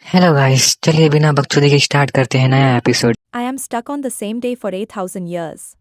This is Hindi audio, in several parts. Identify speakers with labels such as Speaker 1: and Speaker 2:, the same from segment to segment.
Speaker 1: हेलो गाइस, चलिए बिना बकचोदी के स्टार्ट करते हैं नया episode.
Speaker 2: I am stuck on the same day for 8,000 years.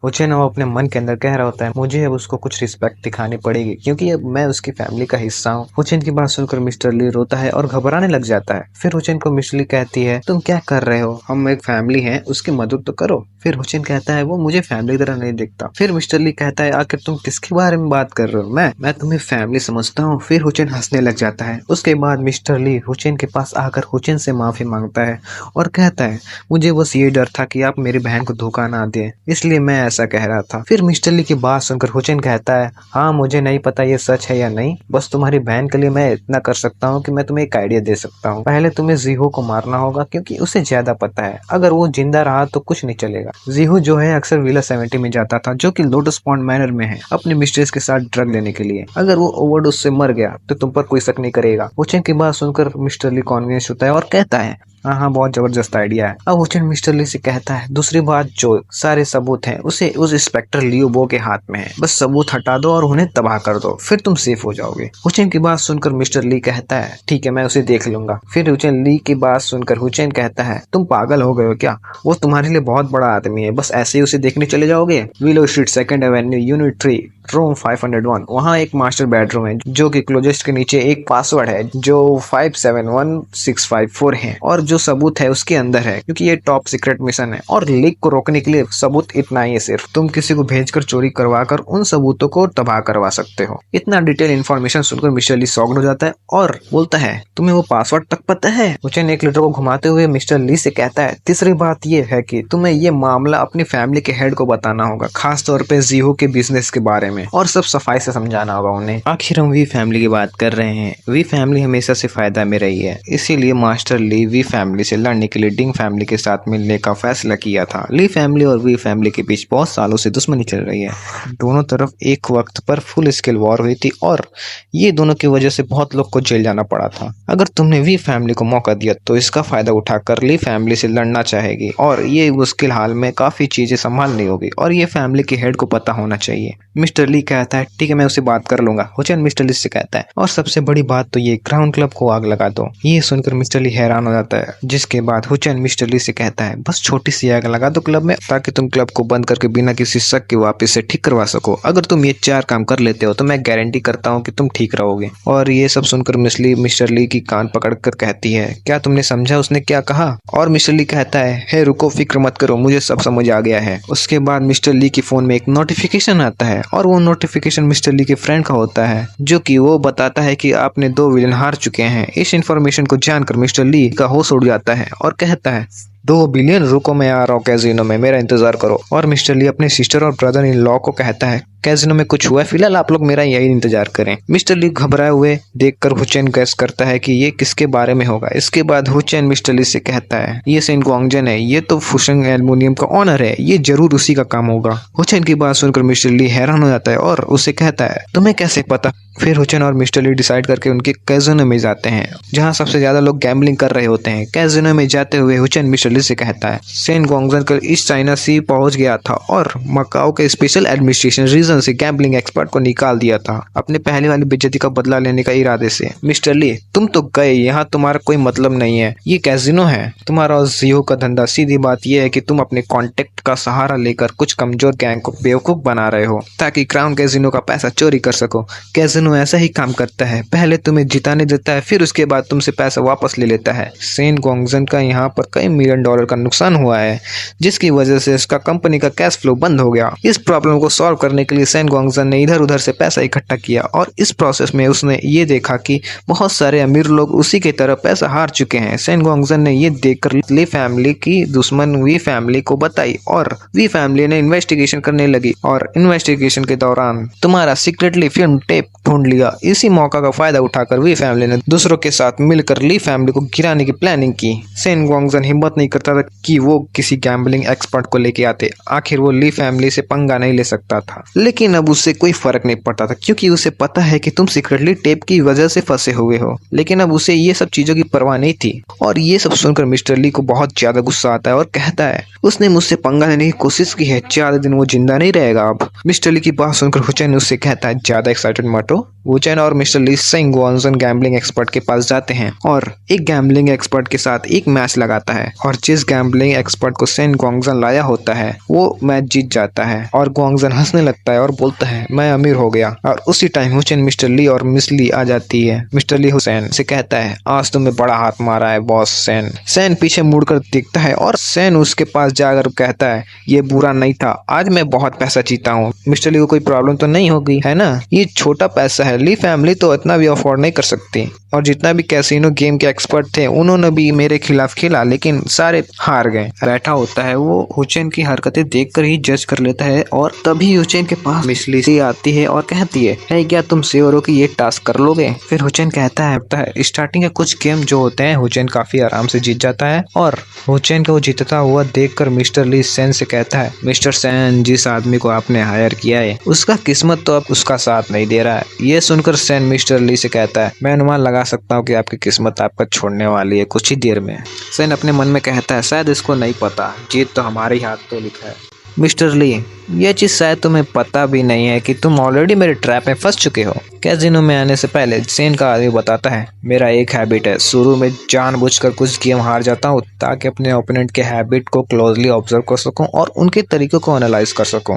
Speaker 3: उचे ना वो अपने मन के अंदर कह रहा होता है मुझे अब उसको कुछ रिस्पेक्ट दिखानी पड़ेगी क्योंकि अब मैं उसकी फैमिली का हिस्सा हूँ। हुचेन की बात सुनकर मिस्टर ली रोता है और घबराने लग जाता है। फिर हुचेन को मिस्टर ली कहती है तुम क्या कर रहे हो, हम एक फैमिली हैं, उसकी मदद तो करो। फिर हुचेन कहता है वो मुझे फैमिली की तरह नहीं दिखता। फिर मिस्टर ली कहता है आखिर तुम किसके बारे में बात कर रहे हो, मैं तुम्हें फैमिली समझता हूँ। फिर हुचेन हंसने लग जाता है। उसके बाद मिस्टर ली हुचेन के पास आकर हुचेन से माफी मांगता है और कहता है मुझे बस ये डर था कि आप मेरी बहन को धोखा ना दें, इसलिए मैं ऐसा कह रहा था। फिर मिस्टर ली की बात सुनकर हुचेन कहता है हाँ मुझे नहीं पता ये सच है या नहीं, बस तुम्हारी बहन के लिए मैं इतना कर सकता हूँ कि मैं तुम्हें एक आइडिया दे सकता हूँ। पहले तुम्हें जीहू को मारना होगा क्योंकि उसे ज्यादा पता है, अगर वो जिंदा रहा तो कुछ नहीं चलेगा। जीहू जो है अक्सर विला 70 में जाता था जो कि लोटस पॉन्ड मैनर में है अपनी मिस्ट्रेस के साथ ड्रग लेने के लिए। अगर वो ओवरडोज से मर गया तो तुम पर कोई शक नहीं करेगा। हुचेन की बात सुनकर मिस्टर ली कॉन्विंस होता है और कहता है हाँ बहुत जबरदस्त आइडिया है। अब हुचेन मिस्टर ली से कहता है दूसरी बात जो सारे सबूत हैं उसे उस इंस्पेक्टर लियो बो के हाथ में है, बस सबूत हटा दो और उन्हें तबाह कर दो, फिर तुम सेफ हो जाओगे। हुचेन की बात सुनकर मिस्टर ली कहता है ठीक है मैं उसे देख लूंगा। फिर हुचेन ली की बात सुनकर हुचेन कहता है तुम पागल हो गए हो क्या, वो तुम्हारे लिए बहुत बड़ा आदमी है, बस ऐसे ही उसे देखने चले जाओगे। Willow street 2nd Avenue unit 3 room 501, वहाँ एक मास्टर बेडरूम है जो कि क्लोजेस्ट के नीचे एक पासवर्ड है जो 571654 है और जो सबूत है उसके अंदर है क्योंकि ये टॉप सीक्रेट मिशन है और लीक को रोकने के लिए सबूत इतना ही है, सिर्फ तुम किसी को भेजकर चोरी करवाकर उन सबूतों को तबाह करवा सकते हो। इतना डिटेल इन्फॉर्मेशन सुनकर मिस्टर ली शॉक्ड हो जाता है और बोलता है तुम्हें वो पासवर्ड तक पता है। हुचेन एक लीटर को घुमाते हुए मिस्टर ली से कहता है तीसरी बात ये है कि तुम्हें ये मामला अपनी फैमिली के हेड को बताना होगा, खास तौर पे जीहू के बिजनेस के बारे में, और सब सफाई से समझाना होगा उन्हें। आखिर हम वी फैमिली की बात कर रहे हैं, वी फैमिली हमेशा से फायदा में रही है, इसीलिए मास्टर ली वी फैमिली से लड़ने के लिए डिंग फैमिली के साथ मिलने का फैसला किया था। ली फैमिली और वी फैमिली के बीच बहुत सालों से दुश्मनी चल रही है, दोनों तरफ एक वक्त पर फुल स्केल वॉर हुई थी और ये दोनों की वजह से बहुत लोग को जेल जाना पड़ा था। अगर तुमने वी फैमिली को मौका दिया तो इसका फायदा उठाकर ली फैमिली से लड़ना चाहेगी और ये मुश्किल हाल में काफी चीजें संभालनी होगी और ये फैमिली के हेड को पता होना चाहिए। मिस्टर ली कहता है ठीक है मैं उसे बात कर लूंगा। हुचेन मिस्टर ली से कहता है और सबसे बड़ी बात तो ये क्राउन क्लब को आग लगा दो। ये सुनकर मिस्टर ली हैरान हो जाता है, जिसके बाद हुचेन मिस्टर ली से कहता है बस छोटी सी आग लगा दो क्लब में ताकि तुम क्लब को बंद करके बिना किसी शक के वापस से ठीक करवा सको। अगर तुम ये 4 काम कर लेते हो तो मैं गारंटी करता हूँ कि तुम ठीक रहोगे। और ये सब सुनकर मिस्टर ली की कान पकड़कर कहती है क्या तुमने समझा उसने क्या कहा। और मिस्टर ली कहता है हे रुको फिक्र मत करो मुझे सब समझ आ गया है। उसके बाद मिस्टर ली की फोन में एक नोटिफिकेशन आता है और वो नोटिफिकेशन मिस्टर ली के फ्रेंड का होता है जो कि वो बताता है कि आपने 2 विलन हार चुके हैं। इस इंफॉर्मेशन को जानकर मिस्टर ली का होश उड़ जाता है और कहता है 2 बिलियन रुको मैं आ रहा हूँ कैजिनो में, मेरा इंतजार करो। और मिस्टर ली अपने सिस्टर और ब्रदर इन लॉ को कहता है कैजिनो में कुछ हुआ है, फिलहाल आप लोग मेरा यही इंतजार करें। मिस्टर ली घबराए हुए देखकर हुचेन गैस करता है कि ये किसके बारे में होगा। इसके बाद हुचेन मिस्टर ली से कहता है ये सेन गुआंगजन है, ये तो फुशंग एल्युमिनियम का ऑनर है, ये जरूर उसी का काम होगा। हुचेन की बात सुनकर मिस्टर ली हैरान हो जाता है और उसे कहता है तुम्हें कैसे पता। फिर हुचेन और मिस्टर ली डिसाइड करके उनके कैजिनो में जाते हैं जहाँ सबसे ज्यादा लोग गैम्बलिंग कर रहे होते हैं। कैजिनो में जाते हुए हुचेन मिस्टर ली से कहता है सेन गुआंगजन कल ईस्ट चाइना सी पहुंच गया था और मकाओ के स्पेशल एडमिनिस्ट्रेशन रीजन से गैम्बलिंग एक्सपर्ट को निकाल दिया था अपने पहले वाली बेइज्जती का बदला लेने का इरादे से। मिस्टर ली तुम तो गए, यहाँ तुम्हारा कोई मतलब नहीं है, ये कैजिनो है तुम्हारा और जीहू का धंधा। सीधी बात यह है कि तुम अपने कॉन्टेक्ट का सहारा लेकर कुछ कमजोर गैंग को बेवकूफ बना रहे हो ताकि क्राउन कैजिनो का पैसा चोरी कर सको। कैजिनो ऐसा ही काम करता है, पहले तुम्हें जिताने देता है फिर उसके बाद तुमसे पैसा वापस ले लेता है। सेन गुआंगजन का यहाँ पर कई मिलियन डॉलर का नुकसान हुआ है जिसकी वजह से इसका कंपनी का कैश फ्लो बंद हो गया। इस प्रॉब्लम को सॉल्व करने के लिए सेन गुआंगजन ने इधर उधर से पैसा इकट्ठा किया और इस प्रोसेस में उसने ये देखा कि बहुत सारे अमीर लोग उसी की तरह पैसा हार चुके हैं। सेन गुआंगजन ने ये देखकर ली फैमिली की दुश्मन वी फैमिली को बताई और वी फैमिली ने इन्वेस्टिगेशन करने लगी और इन्वेस्टिगेशन के दौरान तुम्हारा सीक्रेटली फिल्म टेप ढूंढ लिया। इसी मौका का फायदा उठाकर वी फैमिली ने दूसरों के साथ मिलकर ली फैमिली को गिराने की प्लानिंग की। सेन गुआंगजन हिम्मत नहीं करता था कि वो किसी गैम्बलिंग एक्सपर्ट को लेके आते। आखिर वो ली फैमिली से पंगा नहीं ले सकता था, लेकिन अब उससे कोई फर्क नहीं पड़ता था क्योंकि उसे पता है कि तुम सीक्रेटली टेप की वजह से फंसे हुए हो। लेकिन अब उसे ये सब चीजों की परवाह नहीं थी और ये सब सुनकर मिस्टर ली को बहुत ज्यादा गुस्सा आता है और कहता है उसने मुझसे पंगा लेने की कोशिश की है, ज्यादा दिन वो जिंदा नहीं रहेगा। अब मिस्टर ली की बात सुनकर हुचैन उससे कहता है ज्यादा एक्साइटेड मत हो। हुचैन और मिस्टर ली सेंग गुआनजन गैम्बलिंग एक्सपर्ट के पास जाते हैं और एक गैम्बलिंग एक्सपर्ट के साथ एक मैच लगाता है और जिस गैम्बलिंग एक्सपर्ट को सेन गुआनजन लाया होता है वो मैच जीत जाता है और गुआनजन हंसने लगता है और बोलता है मैं अमीर हो गया। और उसी टाइम हुचैन मिस्टर ली और मिस ली आ जाती है। मिस्टर ली हुसैन से कहता है आज तुम्हें बड़ा हाथ मारा है बॉस सैन। सैन पीछे मुड़कर देखता है और सैन उसके पास जाकर कहता है ये बुरा नहीं था, आज मैं बहुत पैसा जीता हूँ। मिस्टर ली को कोई प्रॉब्लम तो नहीं होगी है ना, ये छोटा पैसा है, ली फैमिली तो इतना भी अफोर्ड नहीं कर सकती। और जितना भी कैसीनो गेम के एक्सपर्ट थे उन्होंने भी मेरे खिलाफ खेला लेकिन सारे हार गए। बैठा होता है वो हुचैन की हरकतें देखकर ही जज कर लेता है और तभी हुचैन के पास मिस ली आती है और कहती है क्या तुम श्योर हो कि ये टास्क कर लोगे। फिर हुचैन कहता है स्टार्टिंग के कुछ गेम जो होते हैं हुचैन काफी आराम से जीत जाता है और हुचैन को वो जीतता हुआ देखकर मिस्टर ली सैन से कहता है मिस्टर सैन जिस आदमी को आपने हायर किया है उसका किस्मत तो अब उसका साथ नहीं दे रहा है। ये सुनकर सैन मिस्टर ली से कहता है मैं अनुमान लगा सकता हूँ कि आपकी किस्मत आपका छोड़ने वाली है कुछ ही देर में। सैन अपने मन में कहता है शायद इसको नहीं पता, जीत तो हमारे हाथ तो लिखा है। मिस्टर ली ये चीज शायद तुम्हें पता भी नहीं है कि तुम ऑलरेडी मेरे ट्रैप में फंस चुके हो। कैसीनो में आने से पहले सेन का आदमी बताता है मेरा एक हैबिट है, शुरू में जानबूझकर कुछ गेम हार जाता हूँ ताकि अपने ओपोनेंट के हैबिट को क्लोजली ऑब्जर्व कर सकूं और उनके तरीकों को एनालाइज कर सकूं,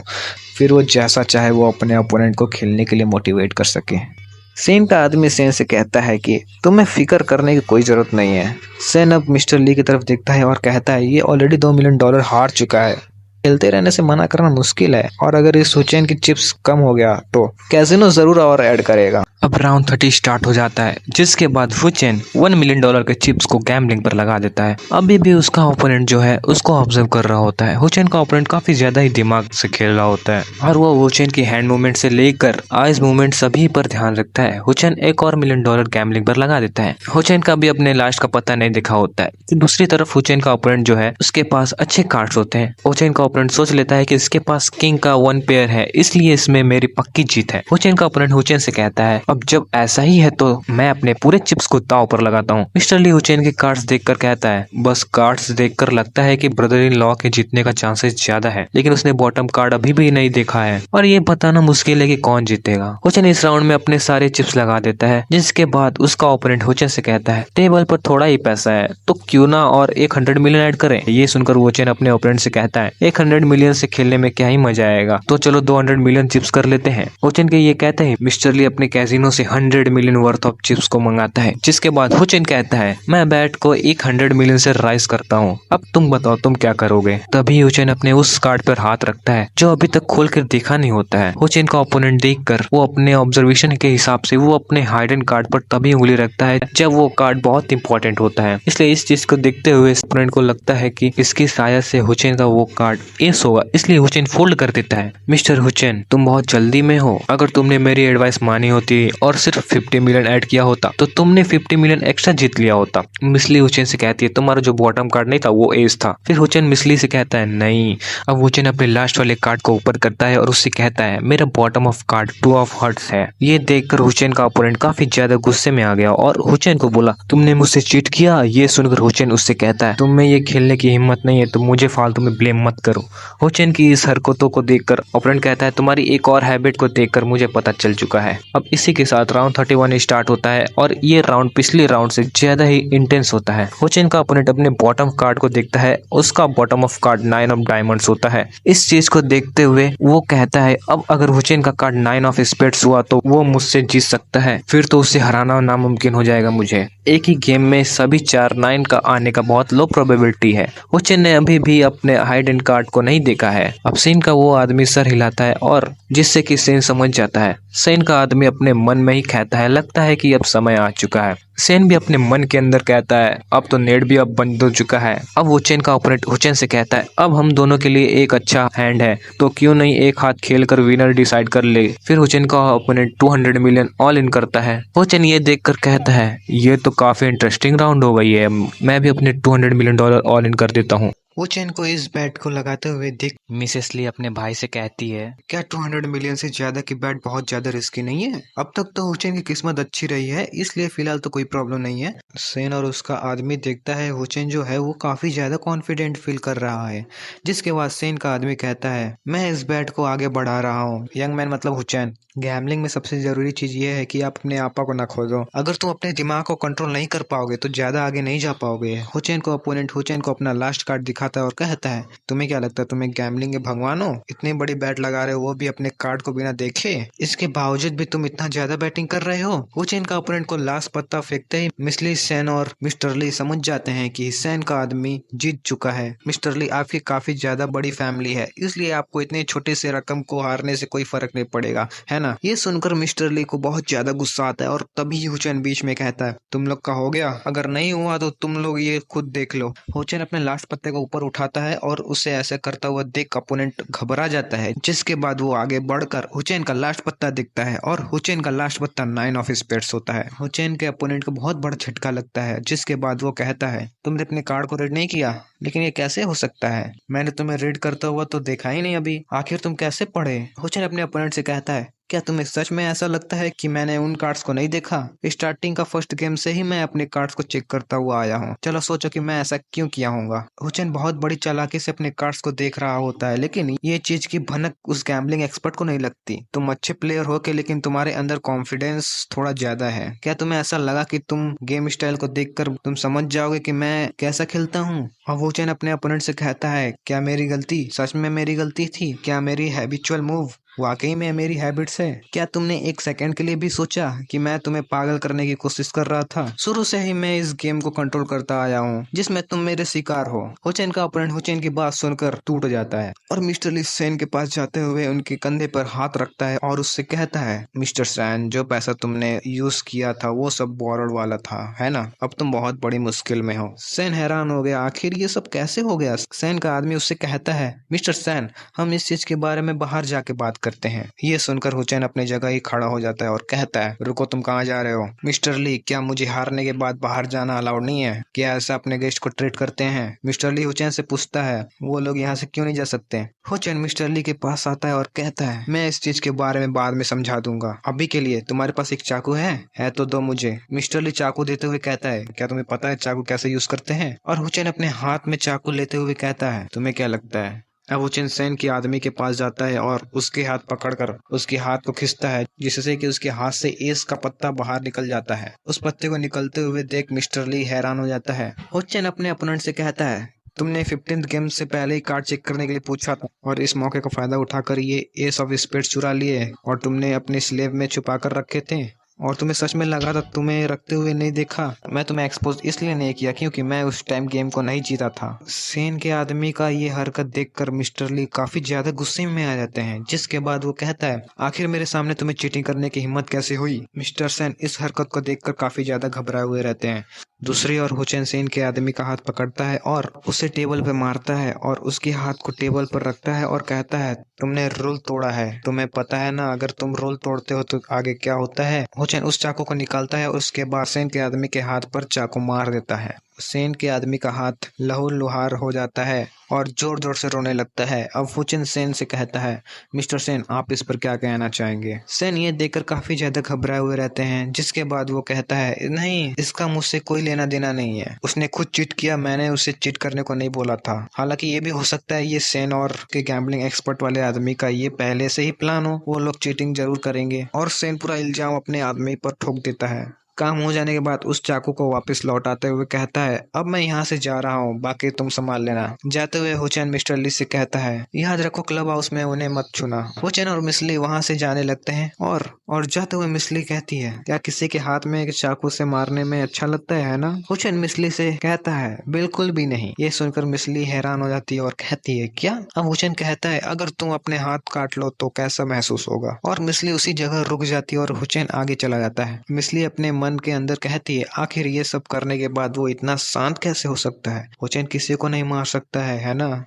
Speaker 3: फिर वो जैसा चाहे वो अपने ओपोनेंट को खेलने के लिए मोटिवेट कर सके। सेन का आदमी सेन से कहता है कि तुम्हें फिक्र करने की कोई जरूरत नहीं है। सेन अब मिस्टर ली की तरफ देखता है और कहता है ये ऑलरेडी $2 मिलियन हार चुका है, खेलते रहने से मना करना मुश्किल है और अगर इस हुचैन की चिप्स कम हो गया तो कैसीनो जरूर और ऐड करेगा।
Speaker 1: अब राउंड 30 स्टार्ट हो जाता है जिसके बाद हुचैन $1 मिलियन के चिप्स को गैम्बलिंग पर लगा देता है। अभी भी उसका ओपोनेंट जो है उसको ऑब्जर्व कर रहा होता है। हुचैन का ओपोनेंट काफी ज्यादा ही दिमाग से खेल रहा होता है और वो हुचैन की हैंड मूवमेंट से लेकर आइज मूवमेंट सभी पर ध्यान रखता है। हुचैन एक और $1 मिलियन गैम्बलिंग पर लगा देता है। हुचैन का भी अपने लास्ट का पता नहीं दिखा होता है। तो दूसरी तरफ हुचैन का ओपोनेंट जो है उसके पास अच्छे कार्ड्स होते हैं। हुचैन का ओपोनेंट सोच लेता है कि इसके पास किंग का 1 पेयर है इसलिए इसमें मेरी पक्की जीत है। हुचैन का ओपोनेंट हुचैन से कहता है अब जब ऐसा ही है तो मैं अपने पूरे चिप्स को दांव पर लगाता हूँ। मिस्टर ली हुचैन के कार्ड्स देखकर कहता है बस कार्ड्स देखकर लगता है कि ब्रदर इन लॉ के जीतने का चांसेस ज्यादा है, लेकिन उसने बॉटम कार्ड अभी भी नहीं देखा है और ये बताना मुश्किल है कि कौन जीतेगा। हुचैन इस राउंड में अपने सारे चिप्स लगा देता है जिसके बाद उसका ओपोनेंट हुचैन से कहता है टेबल पर थोड़ा ही पैसा है तो क्यों ना और 100 मिलियन ऐड करें। ये सुनकर हुचैन अपने ओपोनेंट से कहता है 100 मिलियन से खेलने में क्या ही मजा आएगा, तो चलो 200 मिलियन चिप्स कर लेते हैं। हुचैन के ये कहते हैं मिस्टर ली अपने कैसीनो से 100 मिलियन वर्थ ऑफ चिप्स को मंगाता है जिसके बाद हुचैन कहता है मैं बैट को 100 मिलियन से राइज करता हूँ, अब तुम बताओ तुम क्या करोगे। तभी हुचैन अपने उस कार्ड पर हाथ रखता है जो अभी तक खोल कर देखा नहीं होता है। हुचैन का ओपोनेंट देखकर वो अपने ऑब्जर्वेशन के हिसाब से वो अपने हाइडन कार्ड पर तभी उंगली रखता है जब वो कार्ड बहुत इंपॉर्टेंट होता है। इसलिए इस चीज को देखते हुए ओपोनेंट को लगता है कि इसकी शायद से हुचैन का वो कार्ड एस होगा, इसलिए हुचैन फोल्ड कर देता है। मिस्टर हुचैन तुम बहुत जल्दी में हो, अगर तुमने मेरी एडवाइस मानी होती और सिर्फ 50 मिलियन ऐड किया होता तो तुमने 50 मिलियन एक्स्ट्रा जीत लिया होता। मिस ली हुचैन से कहती है तुम्हारा जो बॉटम कार्ड नहीं था वो एस था। फिर हुचैन मिस ली से कहता है नहीं। अब हुचैन अपने लास्ट वाले कार्ड को ऊपर करता है और उससे कहता है मेरा bottom of card 2 of hearts है। ये देखकर हुचैन का ओपोनेंट काफी ज्यादा गुस्से में आ गया और हुचैन को बोला तुमने मुझसे चीट किया। ये सुनकर हुचैन उससे कहता है तुम में ये खेलने की हिम्मत नहीं है तो मुझे फालतू में ब्लेम मत करो। हुचैन की इस हरकतों को देखकर ओपोनेंट कहता है तुम्हारी एक और हैबिट को देखकर मुझे पता चल चुका है। अब इसी के साथ राउंड 31 स्टार्ट होता है और ये राउंड पिछले राउंड से ज्यादा ही इंटेंस होता है। हुचैन का ओपोनेंट अपने बॉटम कार्ड को देखता है, उसका bottom of card 9 of diamonds होता है। इस चीज को देखते हुए वो कहता है अब अगर हुचैन का कार्ड 9 ऑफ स्पेड्स हुआ तो वो मुझसे जीत सकता है, फिर तो उसे हराना नामुमकिन हो जाएगा मुझे। एक ही गेम में सभी 4 9 का आने का बहुत लो प्रोबेबिलिटी है। हुचैन ने अभी भी अपने हाइड एंड कार्ड कार्ड को नहीं देखा है। अब सेन का वो आदमी सर हिलाता है और जिससे कि सेन समझ जाता है। सेन का आदमी अपने मन में ही कहता है, लगता है कि अब समय आ चुका है। सेन भी अपने मन के अंदर कहता है, अब तो नेट भी अब बंद हो चुका है। अब वुचेन का ओपोनेंट हुचेन से कहता है, अब हम दोनों के लिए एक अच्छा हैंड है, तो क्यों नहीं एक हाथ खेल कर विनर डिसाइड कर ले। फिर हुचेन का ओपोनेंट 200 मिलियन ऑल इन करता है। हुचेन ये देखकर कहता है, ये तो काफी इंटरेस्टिंग राउंड हो गई है, मैं भी अपने $200 मिलियन ऑल इन कर देता हूँ।
Speaker 3: वुचेन को इस बैट को लगाते हुए देख
Speaker 1: मिसेस ली अपने भाई से कहती है,
Speaker 3: क्या 200 मिलियन से ज्यादा की बैट बहुत ज्यादा रिस्की नहीं है? अब तक तो हुचेन की किस्मत अच्छी रही है, इसलिए फिलहाल तो कोई प्रॉब्लम नहीं है। सेन और उसका आदमी देखता है हुचेन जो है वो काफी ज्यादा कॉन्फिडेंट फील कर रहा है, जिसके बाद सेन का आदमी कहता है, मैं इस बैट को आगे बढ़ा रहा हूँ। यंग मैन मतलब हुचेन, गैम्बलिंग में सबसे जरूरी चीज ये है कि आप अपने आपा को ना खो दो। अगर तुम अपने दिमाग को कंट्रोल नहीं कर पाओगे तो ज्यादा आगे नहीं जा पाओगे। हुचेन को अपोनेंट हुचेन को अपना लास्ट कार्ड दिखाता है और कहता है, तुम्हें क्या लगता है तुम्हें गैम्बलिंग के भगवान हो? इतनी बड़ी बैट लगा रहे हो, वो भी अपने कार्ड को बिना देखे। इसके बावजूद भी तुम इतना ज्यादा बैटिंग कर रहे हो। हुचेन का अपोनेंट को लास्ट पत्ता फेंकते ही मिसली, सेन और मिस्टर ली समझ जाते हैं कि सेन का आदमी जीत चुका है। मिस्टर ली, आपकी काफी ज्यादा बड़ी फैमिली है, इसलिए आपको इतने छोटे से रकम को हारने से कोई फर्क नहीं पड़ेगा, है ना? ये सुनकर मिस्टर ली को बहुत ज्यादा गुस्सा आता है और तभी हुचेन बीच में कहता है, तुम लोग का हो गया, अगर नहीं हुआ तो तुम लोग ये खुद देख लो। हुचेन अपने लास्ट पत्ते को ऊपर उठाता है और उसे ऐसे करता हुआ देख अपोनेंट घबरा जाता है, जिसके बाद वो आगे बढ़कर हुचेन का लास्ट पत्ता दिखता है और हुचेन का लास्ट पत्ता 9 ऑफ स्पेड्स होता है। हुचेन के अपोनेंट को बहुत बड़ा झटका लगता है, जिसके बाद वो कहता है, तुमने अपने कार्ड को रीड नहीं किया? लेकिन ये कैसे हो सकता है? मैंने तुम्हें रीड करता हुआ तो देखा ही नहीं अभी, आखिर तुम कैसे पढ़े? हुचेन अपने अपोनेंट से कहता है, क्या तुम्हें सच में ऐसा लगता है कि मैंने उन कार्ड्स को नहीं देखा? स्टार्टिंग का फर्स्ट गेम से ही मैं अपने कार्ड्स को चेक करता हुआ आया हूँ। चलो सोचो कि मैं ऐसा क्यों किया होगा। हुचेन बहुत बड़ी चालाकी से अपने कार्ड्स को देख रहा होता है, लेकिन ये चीज की भनक उस गैम्बलिंग एक्सपर्ट को नहीं लगती। तुम अच्छे प्लेयर हो के, लेकिन तुम्हारे अंदर कॉन्फिडेंस थोड़ा ज्यादा है। क्या तुम्हें ऐसा लगा कि तुम गेम स्टाइल को देखकर तुम समझ जाओगे कि मैं कैसा खेलता हूँ? और हुचेन अपने अपोनेंट से कहता है, क्या मेरी गलती सच में मेरी गलती थी? क्या मेरी हैबिचुअल मूव वाकई में मेरी हैबिट्स है? क्या तुमने एक सेकंड के लिए भी सोचा कि मैं तुम्हें पागल करने की कोशिश कर रहा था? शुरू से ही मैं इस गेम को कंट्रोल करता आया हूँ, जिसमें तुम मेरे शिकार हो। हुचेन का अपोनेंट हुचेन की बात सुनकर टूट जाता है और मिस्टर ली सेन के पास जाते हुए उनके कंधे पर हाथ रखता है और उससे कहता है, मिस्टर सेन, जो पैसा तुमने यूज किया था वो सब बोरोड वाला था, है ना? अब तुम बहुत बड़ी मुश्किल में हो। सेन हैरान हो गया, आखिर ये सब कैसे हो गया? सेन का आदमी उससे कहता है, मिस्टर सेन, हम इस चीज के बारे में बाहर जाके बात करते हैं। ये सुनकर हुचेन अपनी जगह ही खड़ा हो जाता है और कहता है, रुको, तुम कहाँ जा रहे हो? मिस्टर ली, क्या मुझे हारने के बाद बाहर जाना अलाउड नहीं है? क्या ऐसा अपने गेस्ट को ट्रीट करते हैं? मिस्टर ली हुचेन से पूछता है, वो लोग यहाँ से क्यों नहीं जा सकते? हुचेन मिस्टर ली के पास आता है और कहता है, मैं इस चीज के बारे में बाद में समझा दूंगा, अभी के लिए तुम्हारे पास एक चाकू है तो दो मुझे। मिस्टर ली चाकू देते हुए कहता है, क्या तुम्हें पता है चाकू कैसे यूज करते हैं? और हुचेन अपने हाथ में चाकू लेते हुए कहता है, तुम्हें क्या लगता है? अब हुचेन सेन के आदमी के पास जाता है और उसके हाथ पकड़कर उसके हाथ को खींचता है, जिससे कि उसके हाथ से एस का पत्ता बाहर निकल जाता है। उस पत्ते को निकलते हुए देख मिस्टर ली हैरान हो जाता है। हुचेन अपने अपोनेंट से कहता है, तुमने 15th गेम से पहले ही कार्ड चेक करने के लिए पूछा था और इस मौके का फायदा उठाकर ये एस ऑफ स्पेड्स चुरा लिए और तुमने अपने स्लेव में छुपा कर रखे थे और तुम्हें सच में लगा था तुम्हें रखते हुए नहीं देखा। मैं तुम्हें एक्सपोज इसलिए नहीं किया क्योंकि मैं उस टाइम गेम को नहीं जीता था। सेन के आदमी का ये हरकत देखकर मिस्टर ली काफी ज्यादा गुस्से में आ जाते हैं, जिसके बाद वो कहता है, आखिर मेरे सामने तुम्हें चीटिंग करने की हिम्मत कैसे हुई? मिस्टर सेन इस हरकत को देखकर काफी ज्यादा घबराए हुए रहते हैं। दूसरी ओर हुचेन सेन के आदमी का हाथ पकड़ता है और उसे टेबल पर मारता है और उसके हाथ को टेबल पर रखता है और कहता है, तुमने रूल तोड़ा है, तुम्हें पता है ना अगर तुम रूल तोड़ते हो तो आगे क्या होता है? हुचेन उस चाकू को निकालता है और उसके बाद सेन के आदमी के हाथ पर चाकू मार देता है। सेन के आदमी का हाथ लहूलुहान हो जाता है और जोर जोर से रोने लगता है। अब हुचेन सेन से कहता है, मिस्टर सेन, आप इस पर क्या कहना चाहेंगे? सेन ये देखकर काफी ज्यादा घबराए हुए रहते हैं, जिसके बाद वो कहता है, नहीं, इसका मुझसे कोई लेना देना नहीं है, उसने खुद चीट किया, मैंने उसे चीट करने को नहीं बोला था। हालांकि ये भी हो सकता है ये सेन और के गैम्बलिंग एक्सपर्ट वाले आदमी का ये पहले से ही प्लान हो, वो लोग चीटिंग जरूर करेंगे। और सेन पूरा इल्जाम अपने आदमी पर ठोक देता है। काम हो जाने के बाद उस चाकू को वापस लौटाते हुए कहता है, अब मैं यहाँ से जा रहा हूँ, बाकी तुम संभाल लेना। जाते हुए हुचेन मिस्टर ली से कहता है, याद रखो क्लब हाउस में उन्हें मत छूना। हुचेन और मिस ली वहाँ से जाने लगते हैं और जाते हुए मिस ली कहती है, क्या किसी के हाथ में एक चाकू से मारने में अच्छा लगता है ना? हुचेन मिस ली से कहता है, बिल्कुल भी नहीं। ये सुनकर मिस ली हैरान हो जाती है और कहती है, क्या? अब हुचेन कहता है, अगर तुम अपने हाथ काट लो तो कैसा महसूस होगा? और मिस ली उसी जगह रुक जाती है और हुचेन आगे चला जाता है। मिस ली अपने मन के अंदर कहती है, आखिर ये सब करने के बाद वो इतना शांत कैसे हो सकता है? हुचेन किसी को नहीं मार सकता है ना?